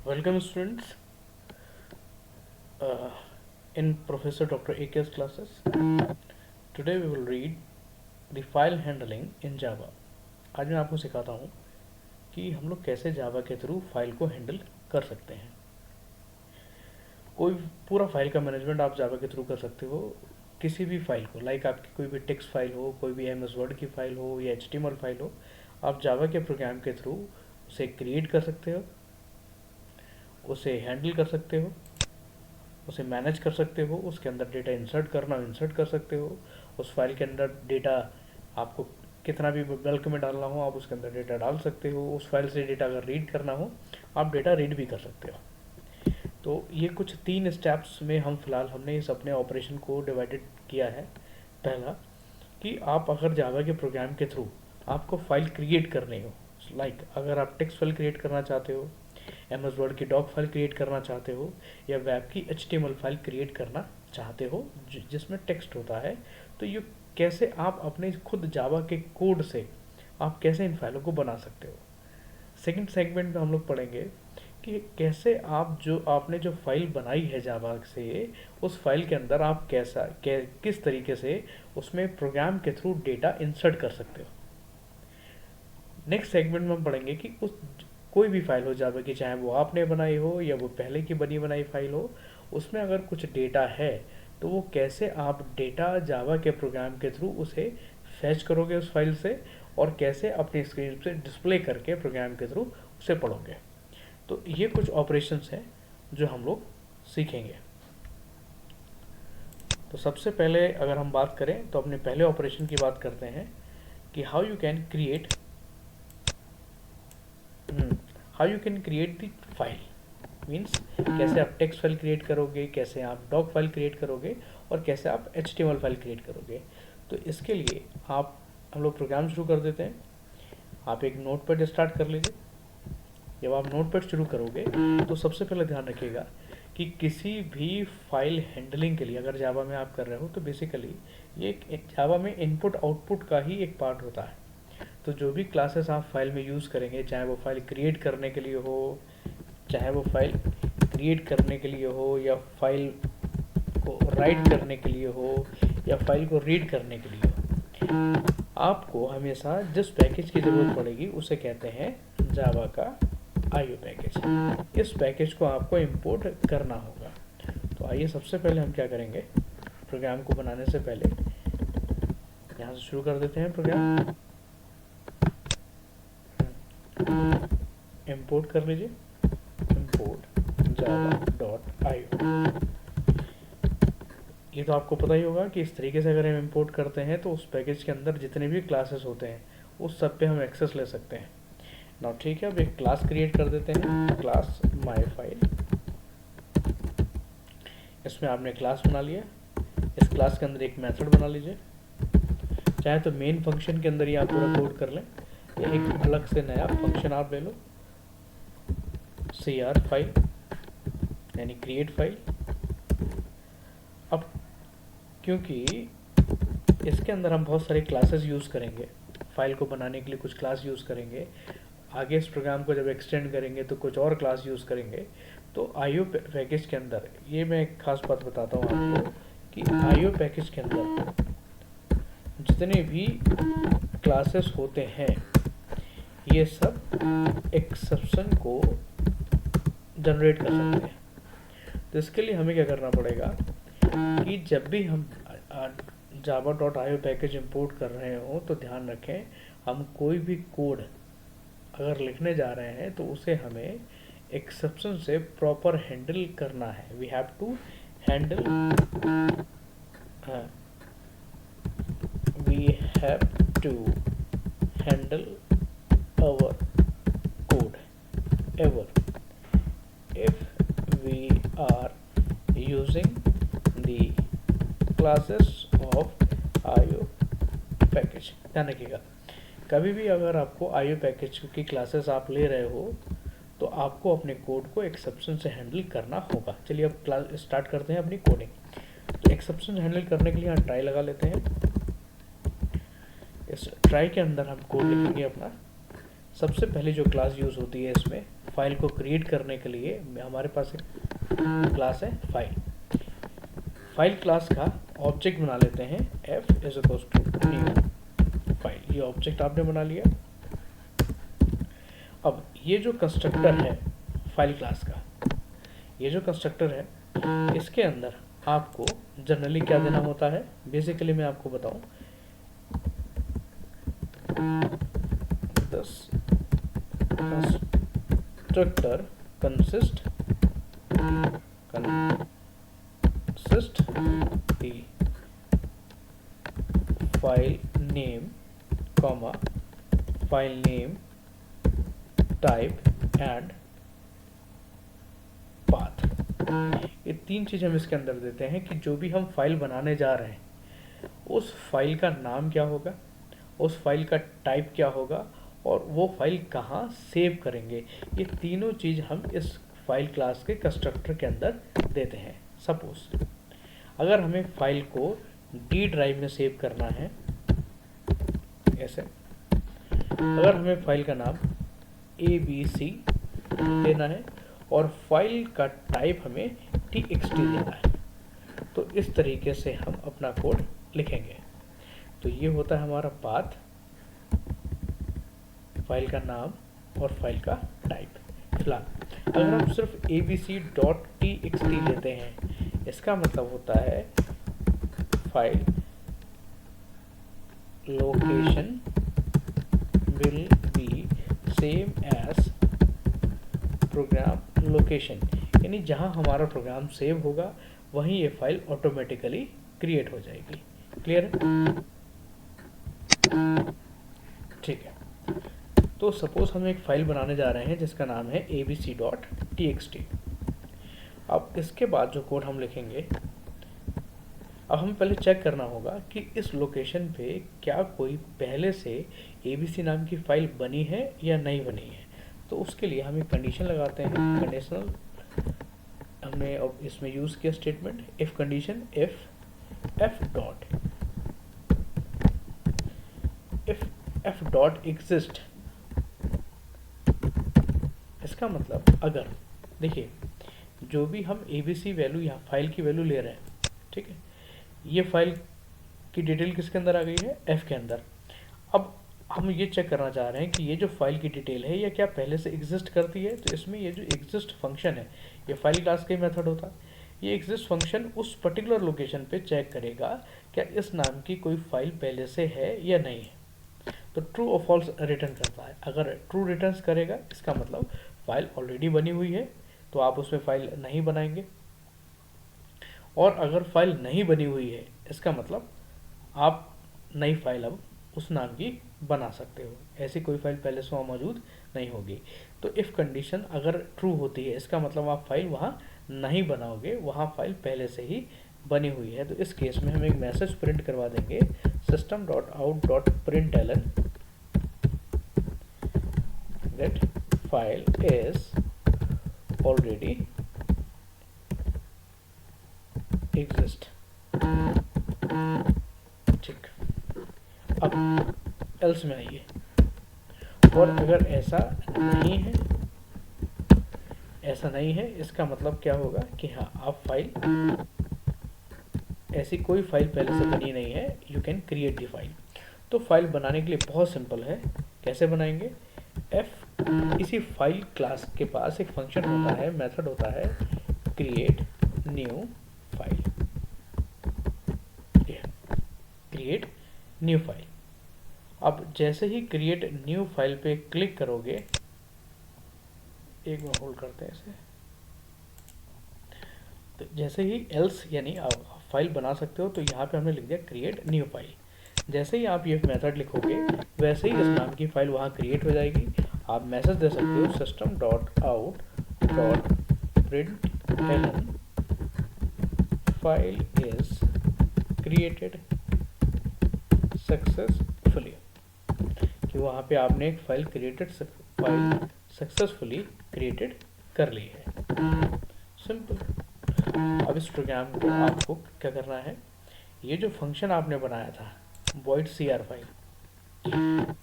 Welcome students uh, in Professor Dr. AK's classes. Today we will read the file handling in Java. आज मैं आपको सिखाता हूँ कि हम लोग कैसे जावा के थ्रू फाइल को हैंडल कर सकते हैं। कोई पूरा फाइल का मैनेजमेंट आप जावा के थ्रू कर सकते हो। किसी भी फाइल को लाइक आपकी कोई भी टेक्स्ट फाइल हो, कोई भी एम एस वर्ड की फाइल हो या HTML फाइल हो, आप जावा के प्रोग्राम के थ्रू उसे क्रिएट कर सकते हो, उसे हैंडल कर सकते हो, उसे मैनेज कर सकते हो, उसके अंदर डेटा इंसर्ट करना इंसर्ट कर सकते हो। उस फाइल के अंदर डेटा आपको कितना भी बल्क में डालना हो आप उसके अंदर डेटा डाल सकते हो। उस फाइल से डेटा अगर रीड करना हो आप डेटा रीड भी कर सकते हो। तो ये कुछ 3 स्टेप्स में फिलहाल हमने इस अपने ऑपरेशन को डिवाइडेड किया है। पहला कि आप अगर जावा के प्रोग्राम के थ्रू आपको फाइल क्रिएट करनी हो, लाइक अगर आप टेक्स्ट फाइल क्रिएट करना चाहते हो, एम एस वर्ड की डॉक फाइल क्रिएट करना चाहते हो या वेब की HTML फाइल क्रिएट करना चाहते हो जिसमें टेक्स्ट होता है, तो ये कैसे आप अपने खुद जावा के कोड से आप कैसे इन फाइलों को बना सकते हो। सेकंड सेगमेंट में हम लोग पढ़ेंगे कि कैसे आप जो आपने जो फाइल बनाई है जावा से, उस फाइल के अंदर आप किस तरीके से उसमें प्रोग्राम के थ्रू डेटा इंसर्ट कर सकते हो। नेक्स्ट सेगमेंट में हम पढ़ेंगे कि उस कोई भी फाइल हो जावा की, चाहे वो आपने बनाई हो या वो पहले की बनी बनाई फाइल हो, उसमें अगर कुछ डेटा है तो वो कैसे आप डेटा जावा के प्रोग्राम के थ्रू उसे फैच करोगे उस फाइल से और कैसे अपनी स्क्रीन पे डिस्प्ले करके प्रोग्राम के थ्रू उसे पढ़ोगे। तो ये कुछ ऑपरेशंस हैं जो हम लोग सीखेंगे। तो सबसे पहले अगर हम बात करें तो अपने पहले ऑपरेशन की बात करते हैं कि how you can create the file. Means कैसे आप टेक्स्ट फाइल क्रिएट करोगे, कैसे आप डॉक फाइल क्रिएट करोगे और कैसे आप HTML फाइल क्रिएट करोगे। तो इसके लिए हम लोग प्रोग्राम शुरू कर देते हैं। आप एक नोटपैड स्टार्ट कर लीजिए। जब आप नोटपैड शुरू करोगे तो सबसे पहले ध्यान रखिएगा कि किसी भी फाइल हैंडलिंग के लिए अगर जावा में आप कर रहे हो तो बेसिकली ये एक जावा में इनपुट आउटपुट का ही एक पार्ट होता है। तो जो भी क्लासेस आप फाइल में यूज़ करेंगे, चाहे वो फाइल क्रिएट करने के लिए हो, चाहे वो फाइल क्रिएट करने के लिए हो या फाइल को राइट करने के लिए हो या फाइल को रीड करने के लिए हो, आपको हमेशा जिस पैकेज की ज़रूरत पड़ेगी उसे कहते हैं जावा का IO पैकेज। इस पैकेज को आपको इंपोर्ट करना होगा। तो आइए सबसे पहले हम क्या करेंगे, प्रोग्राम को बनाने से पहले यहाँ से शुरू कर देते हैं प्रोग्राम। इंपोर्ट कर लीजिए, इंपोर्ट java.io। ये तो आपको पता ही होगा कि इस तरीके से अगर हम इंपोर्ट करते हैं तो उस पैकेज के अंदर जितने भी क्लासेस होते हैं उस सब पे हम एक्सेस ले सकते हैं ना। ठीक है, अब एक क्लास क्रिएट कर देते हैं, क्लास माई फाइल। इसमें आपने क्लास बना लिया। इस क्लास के अंदर एक मेथड बना लीजिए। चाहे तो मेन फंक्शन के अंदर ही आप पूरा कोड कर लें या एक अलग से नया फंक्शन आप ले लो, CR फाइल यानी क्रिएट फाइल। अब क्योंकि इसके अंदर हम बहुत सारे क्लासेस यूज़ करेंगे, फाइल को बनाने के लिए कुछ क्लास यूज़ करेंगे, आगे इस प्रोग्राम को जब एक्सटेंड करेंगे तो कुछ और क्लास यूज़ करेंगे। तो IO पैकेज के अंदर ये मैं एक खास बात बताता हूँ आपको कि IO पैकेज के अंदर जितने भी क्लासेस होते हैं ये सब एक्सेप्शन को जनरेट कर सकते हैं। तो इसके लिए हमें क्या करना पड़ेगा कि जब भी हम java.io पैकेज इंपोर्ट कर रहे हो तो ध्यान रखें, हम कोई भी कोड अगर लिखने जा रहे हैं तो उसे हमें एक्सेप्शन से प्रॉपर हैंडल करना है। We have to handle our code ever if we are using the classes of IO package. ध्यान रखिएगा, कभी भी अगर आपको IO पैकेज की क्लासेस आप ले रहे हो तो आपको अपने कोड को एक्सेप्शन से हैंडल करना होगा। चलिए अब क्लास स्टार्ट करते हैं अपनी कोडिंग। तो एक्सेप्शन हैंडल करने के लिए यहाँ ट्राई लगा लेते हैं। इस ट्राई के अंदर हम कोड लिखेंगे अपना सबसे पहले जो क्लास यूज़ होती है इसमें फाइल को क्रिएट करने के लिए हमारे पास एक क्लास है फाइल क्लास का ऑब्जेक्ट बना लेते हैं f is equals to new file. ये ऑब्जेक्ट आपने बना लिया। अब ये जो कंस्ट्रक्टर है फाइल क्लास का, ये जो कंस्ट्रक्टर है इसके अंदर आपको जनरली क्या देना होता है, बेसिकली मैं आपको बताऊं, this constructor consist the file name comma file name type and path। ये तीन चीज़ हम इसके अंदर देते हैं कि जो भी हम फाइल बनाने जा रहे हैं उस फाइल का नाम क्या होगा, उस फाइल का टाइप क्या होगा और वो फाइल कहाँ सेव करेंगे। ये तीनों चीज़ हम इस फाइल क्लास के कंस्ट्रक्टर के अंदर देते हैं। सपोज अगर हमें फाइल को डी ड्राइव में सेव करना है ऐसे, अगर हमें फाइल का नाम ABC देना है और फाइल का टाइप हमें TXT देना है, तो इस तरीके से हम अपना कोड लिखेंगे। तो ये होता है हमारा पाथ, फाइल का नाम और फाइल का टाइप। फिलहाल अगर हम सिर्फ abc.txt लेते हैं, इसका मतलब होता है file location will be same as program location, यानी जहां हमारा प्रोग्राम सेव होगा वहीं ये फाइल ऑटोमेटिकली क्रिएट हो जाएगी। क्लियर है? ठीक है। तो सपोज हम एक फाइल बनाने जा रहे हैं जिसका नाम है abc.txt। अब इसके बाद जो कोड हम लिखेंगे, अब हमें पहले चेक करना होगा कि इस लोकेशन पे क्या कोई पहले से abc नाम की फाइल बनी है या नहीं बनी है। तो उसके लिए हम एक कंडीशन लगाते हैं, कंडीशनल हमने अब इसमें यूज़ किया statement if condition if f dot exist. इसका मतलब अगर देखिए जो भी हम abc वैल्यू यहाँ फाइल की वैल्यू ले रहे हैं, ठीक है, ये फाइल की डिटेल किसके अंदर आ गई है, f के अंदर। अब हम ये चेक करना चाह रहे हैं कि ये जो फाइल की डिटेल है ये क्या पहले से एग्जिस्ट करती है। तो इसमें ये जो एग्जिस्ट फंक्शन है, ये फाइल क्लास का ही मेथड होता है। ये एग्जिस्ट फंक्शन उस पर्टिकुलर लोकेशन पे चेक करेगा क्या इस नाम की कोई फाइल पहले से है या नहीं है, तो ट्रू और फॉल्स रिटर्न करता है। अगर ट्रू रिटर्न करेगा इसका मतलब फाइल ऑलरेडी बनी हुई है, तो आप उसमें फाइल नहीं बनाएंगे। और अगर फाइल नहीं बनी हुई है इसका मतलब आप नई फाइल अब उस नाम की बना सकते हो, ऐसी कोई फाइल पहले से वहाँ मौजूद नहीं होगी। तो इफ़ कंडीशन अगर ट्रू होती है इसका मतलब आप फाइल वहाँ नहीं बनाओगे, वहाँ फाइल पहले से ही बनी हुई है। तो इस केस में हम एक मैसेज प्रिंट करवा देंगे system.out.println that file is already exist। ठीक, अब एल्स में आइए, और अगर ऐसा नहीं है इसका मतलब क्या होगा कि हाँ आप फाइल, ऐसी कोई फाइल पहले से बनी नहीं है, you can create the file. तो फाइल बनाने के लिए बहुत सिंपल है, कैसे बनाएंगे, इसी फाइल क्लास के पास एक फंक्शन होता है, मेथड होता है create new file, create new file. अब जैसे ही क्रिएट न्यू फाइल पे क्लिक करोगे, एक बार होल्ड करते हैं इसे, तो जैसे ही एल्स यानी आप फाइल बना सकते हो, तो यहाँ पे हमने लिख दिया क्रिएट न्यू फाइल। जैसे ही आप ये मेथड लिखोगे वैसे ही इस नाम की फाइल वहाँ क्रिएट हो जाएगी। आप मैसेज दे सकते हो system.out.println file is created successfully, कि वहाँ पे आपने एक फाइल सक्सेसफुली क्रिएटेड कर ली है। सिंपल। अब इस प्रोग्राम को आपको क्या करना है, ये जो फंक्शन आपने बनाया था void cr फाइल,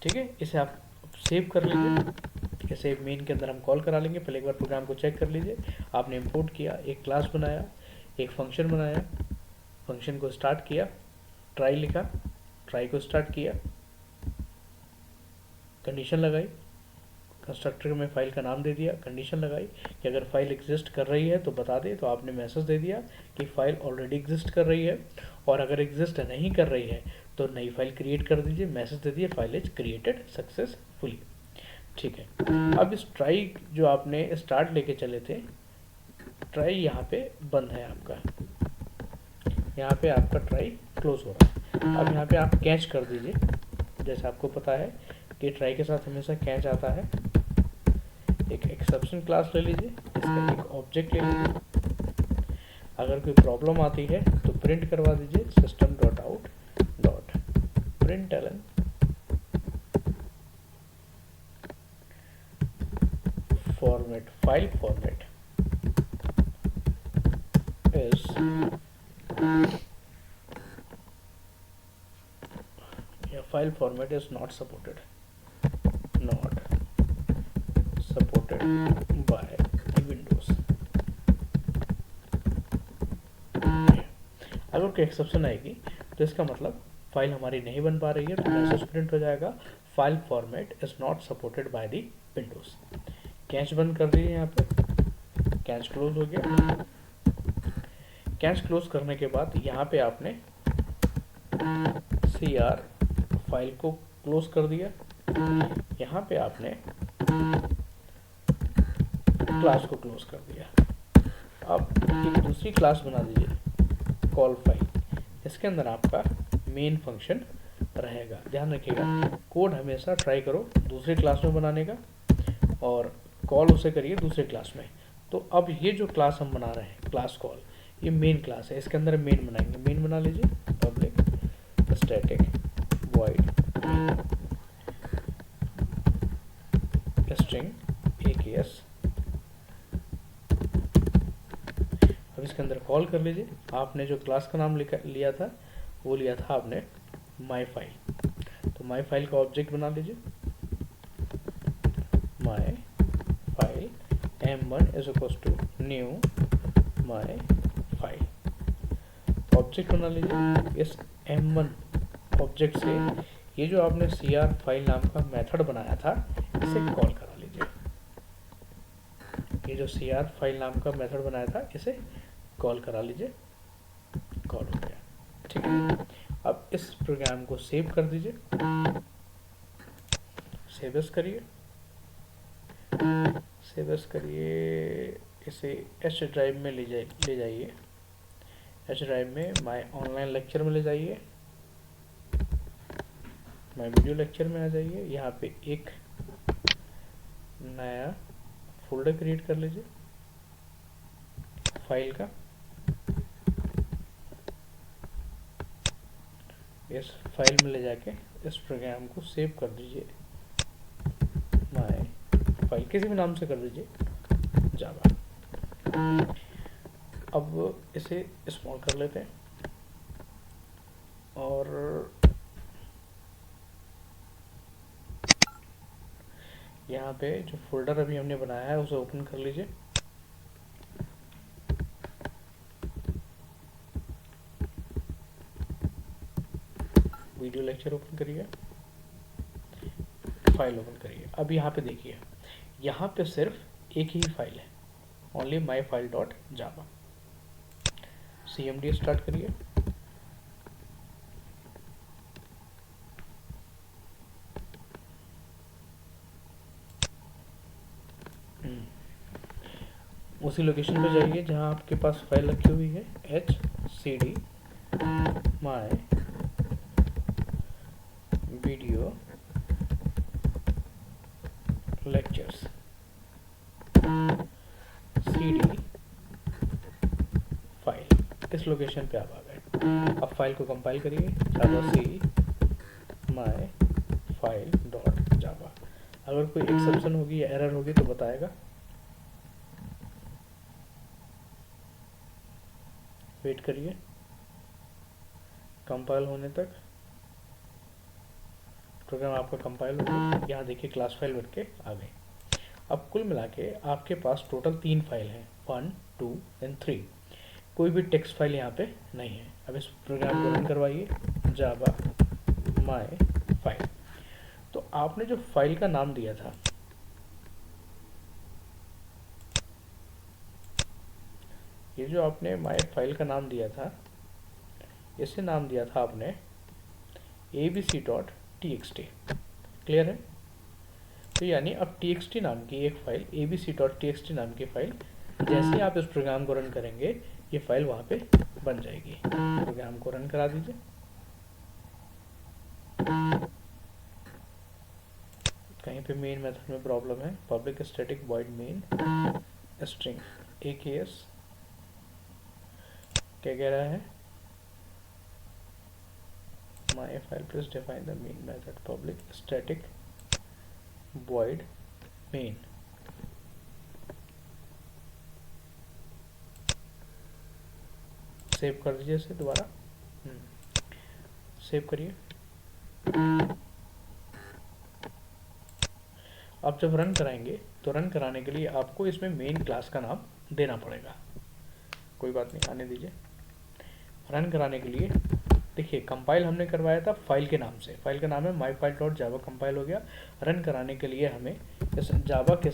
ठीक है, इसे आप सेव कर लीजिए। ऐसे मेन के अंदर हम कॉल करा लेंगे। पहले एक बार प्रोग्राम को चेक कर लीजिए। आपने इंपोर्ट किया, एक क्लास बनाया, एक फंक्शन बनाया, फंक्शन को स्टार्ट किया, ट्राई लिखा, ट्राई को स्टार्ट किया, कंडीशन लगाई, कंस्ट्रक्टर में फाइल का नाम दे दिया, कंडीशन लगाई कि अगर फाइल एग्जिस्ट कर रही है तो बता दे, तो आपने मैसेज दे दिया कि फाइल ऑलरेडी एग्जिस्ट कर रही है, और अगर एग्जिस्ट नहीं कर रही है तो नई फाइल क्रिएट कर दीजिए, मैसेज दे दिए फाइल इज क्रिएटेड सक्सेसफुली। ठीक है। अब इस ट्राई जो आपने स्टार्ट लेके चले थे, ट्राई यहाँ पे बंद है आपका, यहाँ पे आपका ट्राई क्लोज हो रहा है। अब यहाँ पे आप कैच कर दीजिए। जैसे आपको पता है कि ट्राई के साथ हमेशा कैच आता है। एक एक्सेप्शन क्लास ले लीजिए, इसका एक ऑब्जेक्ट ले लीजिए। अगर कोई प्रॉब्लम आती है तो प्रिंट करवा दीजिए system dot out dot println format, file format is file format is not supported by Windows। अगर कोई एक्सेप्शन आएगी तो इसका मतलब फाइल हमारी नहीं बन पा रही है, तो मैसेज प्रिंट हो जाएगा file format is not supported by the Windows. Catch बंद कर दीजिए, यहाँ पे कैच क्लोज हो गया। कैच क्लोज करने के बाद यहाँ पे आपने CR फाइल को क्लोज कर दिया। यहाँ पे आपने क्लास को क्लोज कर दिया। अब एक दूसरी क्लास बना दीजिए कॉल फाइल, इसके अंदर आपका मेन फंक्शन रहेगा। ध्यान रखिएगा, कोड हमेशा ट्राई करो दूसरी क्लास में बनाने का, और कॉल उसे करिए दूसरे क्लास में। तो अब ये जो क्लास हम बना रहे हैं, क्लास कॉल, ये मेन क्लास है, इसके अंदर मेन बनाएंगे। मेन बना लीजिए, public static void string AKS। अब इसके अंदर कॉल कर लीजिए। आपने जो क्लास का नाम लिया था वो लिया था आपने माई फाइल, तो माई फाइल का ऑब्जेक्ट बना लीजिए। My file M1 is equal to new my file, object बना लीजिए। इस M1 ऑब्जेक्ट से ये जो आपने CR फाइल नाम का मेथड बनाया था इसे कॉल करा लीजिए। ये जो CR फाइल नाम का मेथड बनाया था इसे कॉल करा लीजिए, कॉल हो गया। ठीक है। अब इस प्रोग्राम को सेव कर दीजिए, सेव एस करिए, सेव एस करिए, इसे H ड्राइव में ले जाइए, H ड्राइव में माय ऑनलाइन लेक्चर में ले जाइए, माय वीडियो लेक्चर में आ जाइए। यहाँ पे एक नया फोल्डर क्रिएट कर लीजिए फाइल का। इस फाइल में ले जाके इस प्रोग्राम को सेव कर दीजिए। माय फाइल किसी भी नाम से कर दीजिए, जावा। अब इसे स्मॉल कर लेते हैं और यहाँ पे जो फोल्डर अभी हमने बनाया है उसे ओपन कर लीजिए। वीडियो लेक्चर ओपन करिए, फाइल ओपन करिए। अब यहाँ पे देखिए, यहाँ पे सिर्फ एक ही फाइल है, only my file dot Java. CMD start करिए, उसी लोकेशन पे जाइए जहाँ आपके पास फाइल रखी हुई है, HCD my video lectures CD file, इस लोकेशन पे आप आ गए। अब फाइल को कंपाइल करिए, जावा सी माई फाइल डॉट जावा। अगर कोई एक्सेप्शन होगी या एरर होगी तो बताएगा, वेट करिए कंपाइल होने तक। प्रोग्राम आपका कंपाइल हो गया। यहाँ देखिए क्लास फाइल बन के आ गई। अब कुल मिला के आपके पास टोटल 3 फाइल हैं, 1, 2 एंड 3। कोई भी टेक्स्ट फाइल यहाँ पे नहीं है। अब इस प्रोग्राम को रन करवाइए, जावा माई फाइल। तो आपने जो फाइल का नाम दिया था, ये जो आपने माई फाइल का नाम दिया था, इसे नाम दिया था आपने abc.txt। क्लियर है? तो यानी अब txt नाम की एक फाइल, abc.txt नाम की फाइल, जैसे ही आप इस प्रोग्राम को रन करेंगे ये फाइल वहाँ पे बन जाएगी। प्रोग्राम को रन करा दीजिए। कहीं पे मेन मेथड में प्रॉब्लम है। Public static void main string AKS क्या कह रहा है? My file plus define the main method public static void main. Save कर दीजिए इसे दोबारा। सेव करिए। अब जब रन कराएंगे तो रन कराने के लिए आपको इसमें मेन क्लास का नाम देना पड़ेगा। कोई बात नहीं, आने दीजिए। रन कराने के लिए देखिए कंपाइल हमने करवाया था फाइल के नाम से। फाइल का नाम है माई फाइल डॉट जावा। कंपाइल हो गया। रन कराने के लिए हमें इस जावा के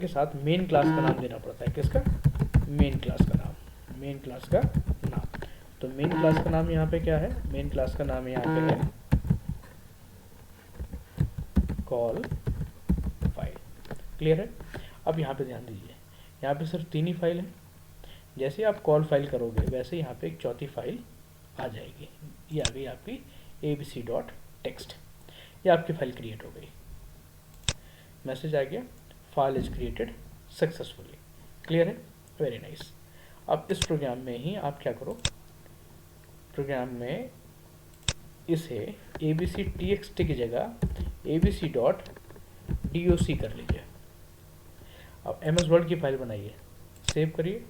साथ मेन क्लास का नाम देना पड़ता है। किसका? मेन क्लास का नाम। मेन क्लास का नाम। तो मेन क्लास का नाम यहाँ पे क्या है? मेन क्लास का नाम यहाँ पे है कॉल फाइल। क्लियर है? अब यहाँ पे ध्यान दीजिए, यहाँ पे सिर्फ 3 ही फाइल है। जैसे आप कॉल फाइल करोगे वैसे यहाँ पे एक चौथी फाइल आ जाएगी। ये आ गई आपकी abc.txt। ये आपकी फाइल क्रिएट हो गई। मैसेज आ गया, file is created successfully. Clear है? Very nice. अब इस प्रोग्राम में ही आप क्या करो, प्रोग्राम में इसे abc.txt की जगह abc.doc कर लीजिए। अब MS वर्ड की फाइल बनाइए, सेव करिए।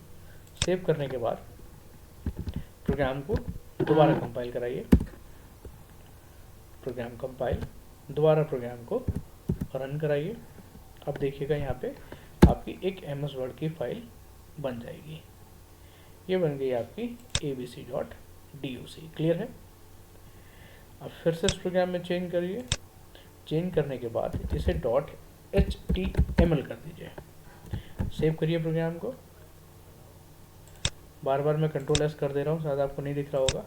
सेव करने के बाद प्रोग्राम को दोबारा कंपाइल कराइए। प्रोग्राम कंपाइल, दोबारा प्रोग्राम को रन कराइए। अब देखिएगा यहाँ पे आपकी एक MS वर्ड की फाइल बन जाएगी। ये बन गई आपकी abc.doc। क्लियर है? अब फिर से इस प्रोग्राम में चेंज करिए। चेंज करने के बाद इसे .html कर दीजिए। सेव करिए प्रोग्राम को। बार बार मैं कंट्रोल S कर दे रहा हूँ, शायद आपको नहीं दिख रहा होगा।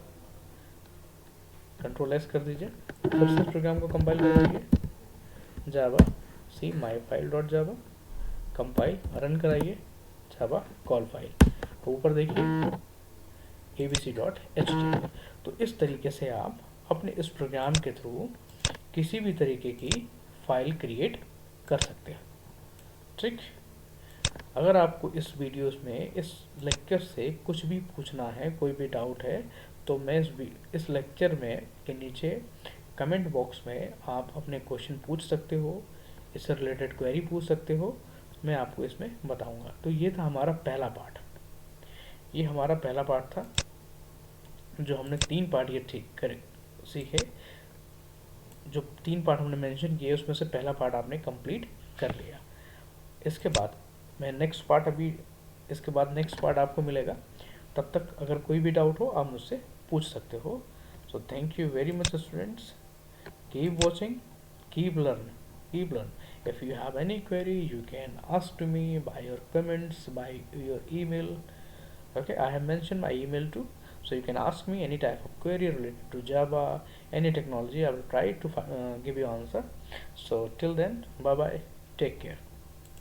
कंट्रोल S कर दीजिए। फिर से प्रोग्राम को कंपाइल कर दीजिए। Javac my file dot Java, compile, run कराइए। जावा कॉल फाइल, ऊपर देखिए abc.html। तो इस तरीके से आप अपने इस प्रोग्राम के थ्रू किसी भी तरीके की फाइल क्रिएट कर सकते हैं। ठीक? अगर आपको इस वीडियोस में, इस लेक्चर से कुछ भी पूछना है, कोई भी डाउट है, तो मैं इस लेक्चर में के नीचे कमेंट बॉक्स में आप अपने क्वेश्चन पूछ सकते हो, इससे रिलेटेड क्वेरी पूछ सकते हो। मैं आपको इसमें बताऊंगा। तो ये था हमारा पहला पार्ट। ये हमारा पहला पार्ट था, जो हमने 3 पार्ट ये ठीक करे सीखे। जो 3 पार्ट हमने मेंशन किए उसमें से पहला पार्ट आपने कंप्लीट कर लिया। इसके बाद मैं नेक्स्ट पार्ट आपको मिलेगा। तब तक अगर कोई भी डाउट हो आप मुझसे पूछ सकते हो। So thank you very much students. Keep watching, keep learn. If you have any query you can ask to me by your comments, by your email. Okay, I have mentioned my email too, so you can ask me any type of query related to Java, any technology. I will try to give you answer. So till then, bye bye, take care.